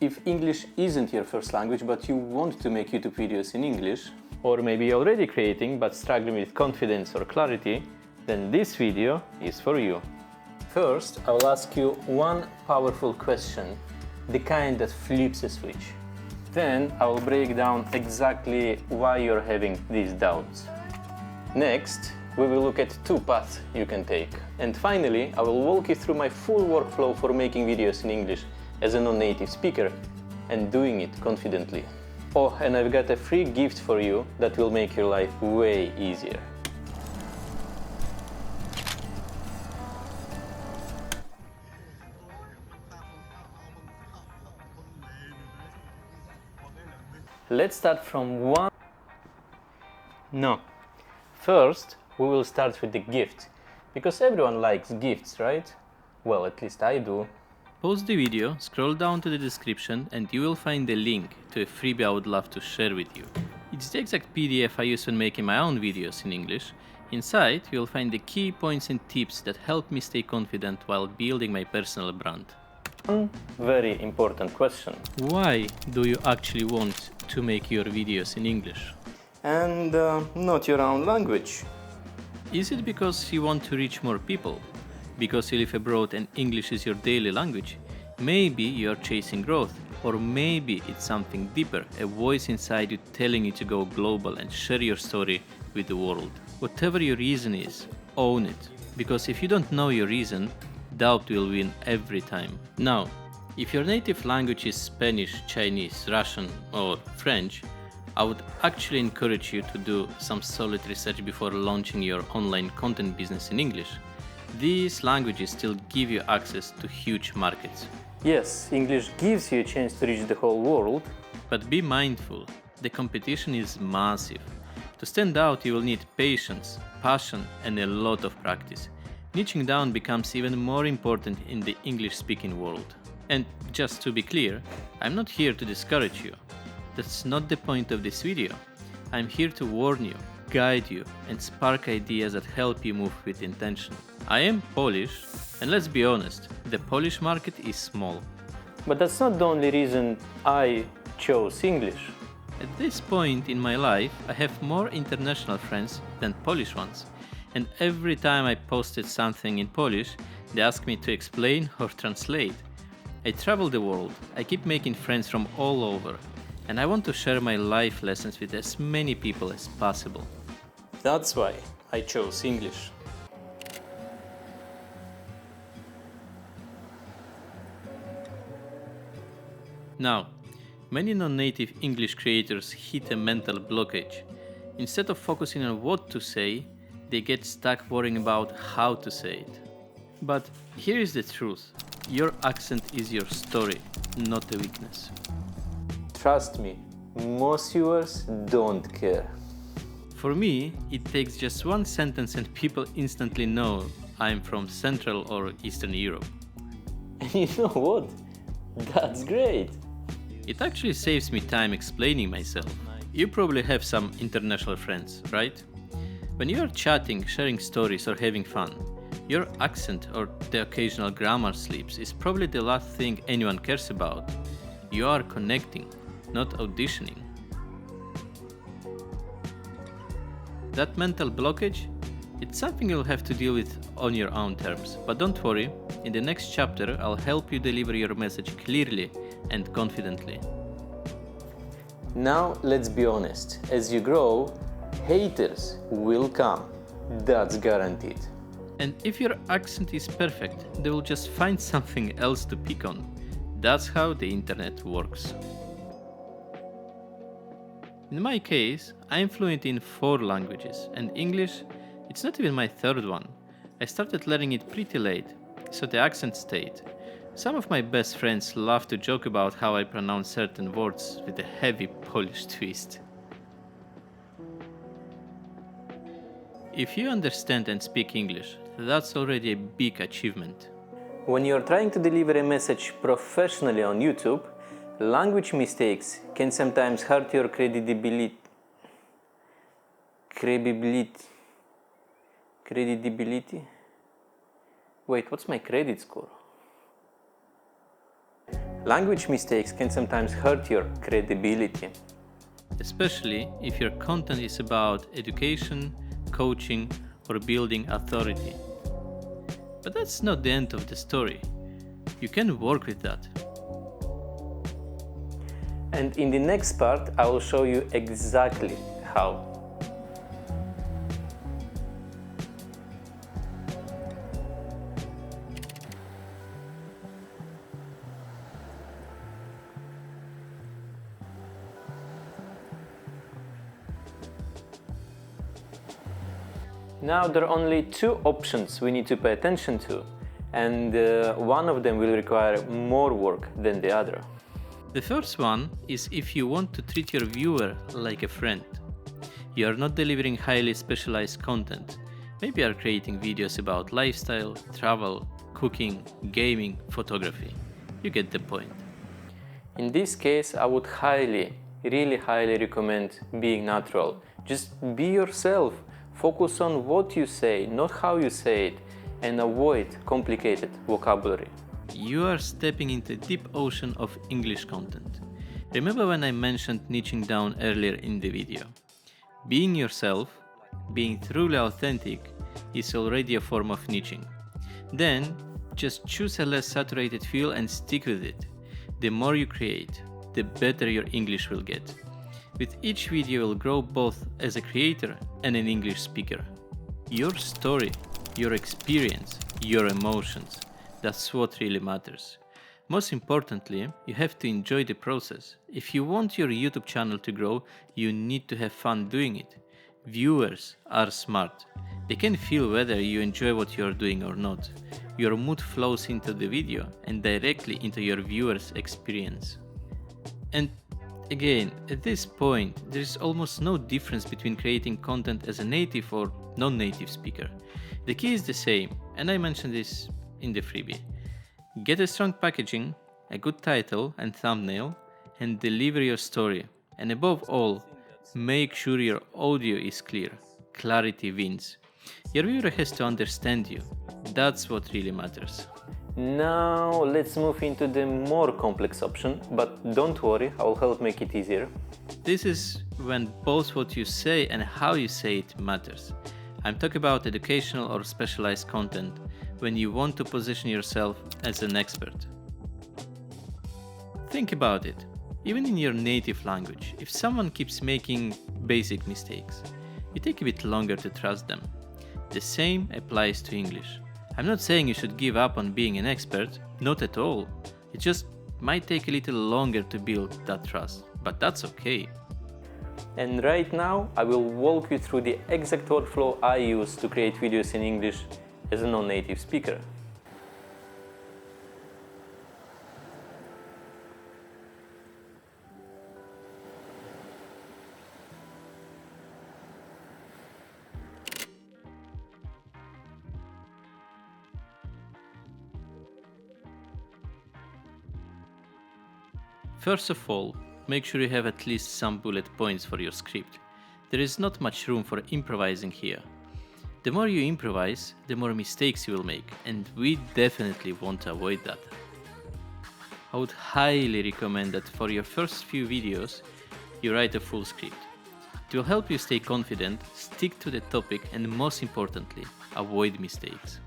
if English isn't your first language but you want to make YouTube videos in English, or maybe you're already creating but struggling with confidence or clarity, then this video is for you. First, I will ask you one powerful question, the kind that flips a switch. Then I will break down exactly why you're having these doubts. Next, we will look at two paths you can take. And finally, I will walk you through my full workflow for making videos in English as a non-native speaker and doing it confidently. Oh, and I've got a free gift for you that will make your life way easier. Let's start from one... No. First, we will start with the gift, because everyone likes gifts, right? Well, at least I do. Pause the video, scroll down to the description and you will find the link to a freebie I would love to share with you. It's the exact PDF I use when making my own videos in English. Inside, you'll find the key points and tips that help me stay confident while building my personal brand. One very important question. Why do you actually want to make your videos in English? And not your own language. Is it because you want to reach more people? Because you live abroad and English is your daily language? Maybe you are chasing growth, or maybe it's something deeper, a voice inside you telling you to go global and share your story with the world. Whatever your reason is, own it. Because if you don't know your reason, doubt will win every time. Now, if your native language is Spanish, Chinese, Russian or French, I would actually encourage you to do some solid research before launching your online content business in English. These languages still give you access to huge markets. Yes, English gives you a chance to reach the whole world. But be mindful, the competition is massive. To stand out, you will need patience, passion and a lot of practice. Niching down becomes even more important in the English-speaking world. And just to be clear, I'm not here to discourage you. That's not the point of this video. I'm here to warn you, guide you, and spark ideas that help you move with intention. I am Polish, and let's be honest, the Polish market is small. But that's not the only reason I chose English. At this point in my life, I have more international friends than Polish ones. And every time I posted something in Polish, they ask me to explain or translate. I travel the world, I keep making friends from all over. And I want to share my life lessons with as many people as possible. That's why I chose English. Now, many non-native English creators hit a mental blockage. Instead of focusing on what to say, they get stuck worrying about how to say it. But here is the truth. Your accent is your story, not a weakness. Trust me, most viewers don't care. For me, it takes just one sentence and people instantly know I'm from Central or Eastern Europe. And you know what? That's great. It actually saves me time explaining myself. You probably have some international friends, right? When you are chatting, sharing stories or having fun, your accent or the occasional grammar slips is probably the last thing anyone cares about. You are connecting, not auditioning. That mental blockage, it's something you'll have to deal with on your own terms. But don't worry, in the next chapter I'll help you deliver your message clearly and confidently. Now let's be honest, as you grow, haters will come. That's guaranteed. And if your accent is perfect, they will just find something else to pick on. That's how the internet works. In my case, I'm fluent in 4 languages, and English, it's not even my 3rd one. I started learning it pretty late, so the accent stayed. Some of my best friends love to joke about how I pronounce certain words with a heavy Polish twist. If you understand and speak English, that's already a big achievement. When you're trying to deliver a message professionally on YouTube, language mistakes can sometimes hurt your credibility. Wait, what's my credit score? Language mistakes can sometimes hurt your credibility. Especially if your content is about education, coaching, or building authority. But that's not the end of the story. You can work with that. And in the next part, I will show you exactly how. Now there are only two options we need to pay attention to, and one of them will require more work than the other. The first one is if you want to treat your viewer like a friend. You are not delivering highly specialized content. Maybe you are creating videos about lifestyle, travel, cooking, gaming, photography. You get the point. In this case, I would really highly recommend being natural. Just be yourself. Focus on what you say, not how you say it, and avoid complicated vocabulary. You are stepping into a deep ocean of English content. Remember when I mentioned niching down earlier in the video? Being yourself, being truly authentic, is already a form of niching. Then, just choose a less saturated feel and stick with it. The more you create, the better your English will get. With each video, you'll grow both as a creator and an English speaker. Your story, your experience, your emotions, that's what really matters. Most importantly, you have to enjoy the process. If you want your YouTube channel to grow, you need to have fun doing it. Viewers are smart. They can feel whether you enjoy what you are doing or not. Your mood flows into the video and directly into your viewer's experience. And again, at this point, there is almost no difference between creating content as a native or non-native speaker. The key is the same, and I mentioned this in the freebie. Get a strong packaging, a good title and thumbnail, and deliver your story. And above all, make sure your audio is clear. Clarity wins. Your viewer has to understand you. That's what really matters. Now let's move into the more complex option, but don't worry, I will help make it easier. This is when both what you say and how you say it matters. I'm talking about educational or specialized content, when you want to position yourself as an expert. Think about it. Even in your native language, if someone keeps making basic mistakes, you take a bit longer to trust them. The same applies to English. I'm not saying you should give up on being an expert, not at all. It just might take a little longer to build that trust, but that's okay. And right now, I will walk you through the exact workflow I use to create videos in English as a non-native speaker. First of all, make sure you have at least some bullet points for your script. There is not much room for improvising here. The more you improvise, the more mistakes you will make, and we definitely want to avoid that. I would highly recommend that for your first few videos, you write a full script. It will help you stay confident, stick to the topic, and most importantly, avoid mistakes.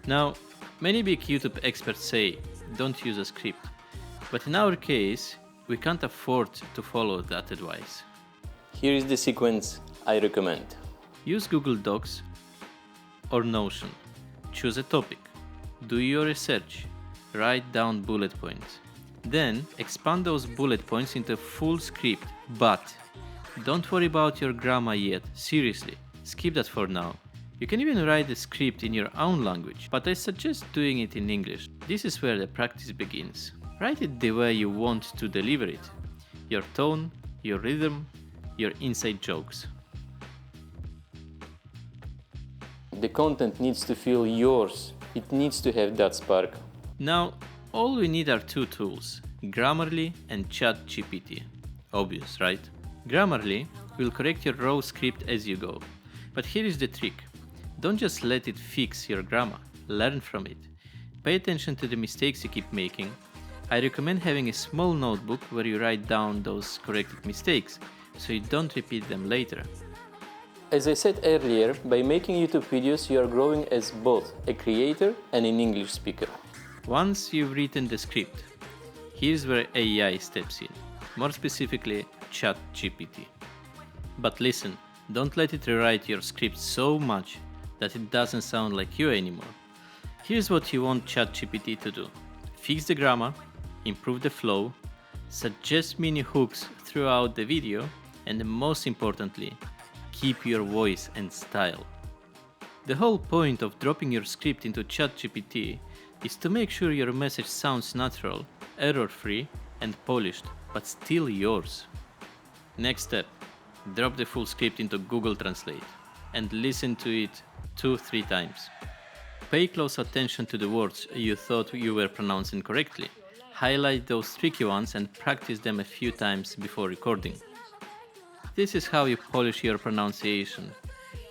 Now, many big YouTube experts say, don't use a script. But in our case, we can't afford to follow that advice. Here is the sequence I recommend. Use Google Docs or Notion. Choose a topic. Do your research. Write down bullet points. Then expand those bullet points into a full script. But don't worry about your grammar yet. Seriously, skip that for now. You can even write the script in your own language, but I suggest doing it in English. This is where the practice begins. Write it the way you want to deliver it. Your tone, your rhythm, your inside jokes. The content needs to feel yours. It needs to have that spark. Now, all we need are two tools, Grammarly and ChatGPT. Obvious, right? Grammarly will correct your raw script as you go. But here is the trick. Don't just let it fix your grammar. Learn from it. Pay attention to the mistakes you keep making. I recommend having a small notebook where you write down those corrected mistakes so you don't repeat them later. As I said earlier, by making YouTube videos you are growing as both a creator and an English speaker. Once you've written the script, here's where AI steps in, more specifically ChatGPT. But listen, don't let it rewrite your script so much that it doesn't sound like you anymore. Here's what you want ChatGPT to do. Fix the grammar, improve the flow, suggest mini hooks throughout the video, and most importantly, keep your voice and style. The whole point of dropping your script into ChatGPT is to make sure your message sounds natural, error-free, and polished, but still yours. Next step, drop the full script into Google Translate and listen to it 2-3 times. Pay close attention to the words you thought you were pronouncing correctly. Highlight those tricky ones and practice them a few times before recording. This is how you polish your pronunciation.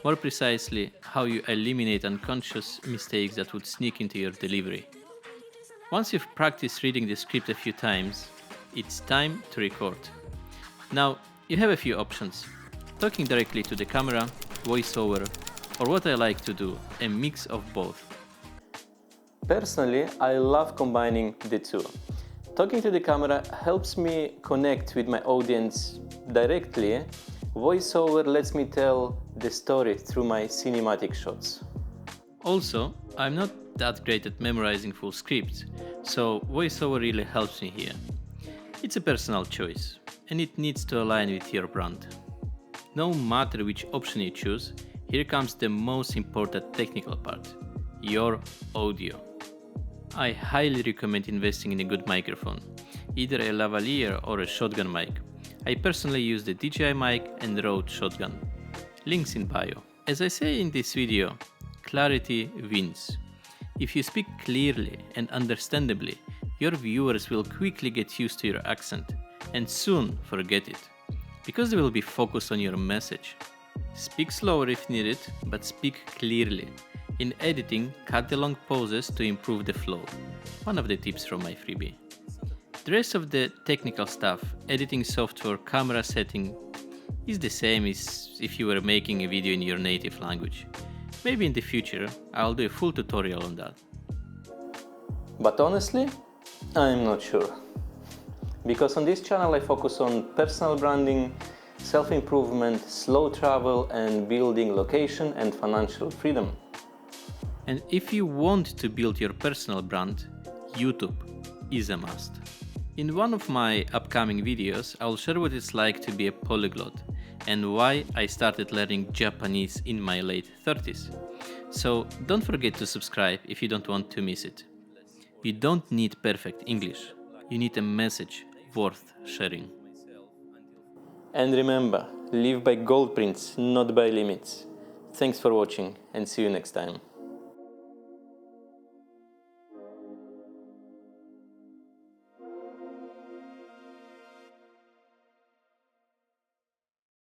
More precisely, how you eliminate unconscious mistakes that would sneak into your delivery. Once you've practiced reading the script a few times, it's time to record. Now, you have a few options. Talking directly to the camera, voiceover, or what I like to do, a mix of both. Personally, I love combining the two. Talking to the camera helps me connect with my audience directly. Voiceover lets me tell the story through my cinematic shots. Also, I'm not that great at memorizing full scripts, so voiceover really helps me here. It's a personal choice, and it needs to align with your brand. No matter which option you choose, here comes the most important technical part, your audio. I highly recommend investing in a good microphone, either a lavalier or a shotgun mic. I personally use the DJI mic and Rode shotgun. Links in bio. As I say in this video, clarity wins. If you speak clearly and understandably, your viewers will quickly get used to your accent and soon forget it, because they will be focused on your message. Speak slower if needed, but speak clearly. In editing, cut the long pauses to improve the flow. One of the tips from my freebie. The rest of the technical stuff, editing software, camera setting, is the same as if you were making a video in your native language. Maybe in the future, I'll do a full tutorial on that. But honestly, I'm not sure. Because on this channel I focus on personal branding, self-improvement, slow travel, and building location and financial freedom. And if you want to build your personal brand, YouTube is a must. In one of my upcoming videos, I'll share what it's like to be a polyglot and why I started learning Japanese in my late 30s. So don't forget to subscribe if you don't want to miss it. You don't need perfect English. You need a message worth sharing. And remember, live by Goldprints, not by limits. Thanks for watching and see you next time.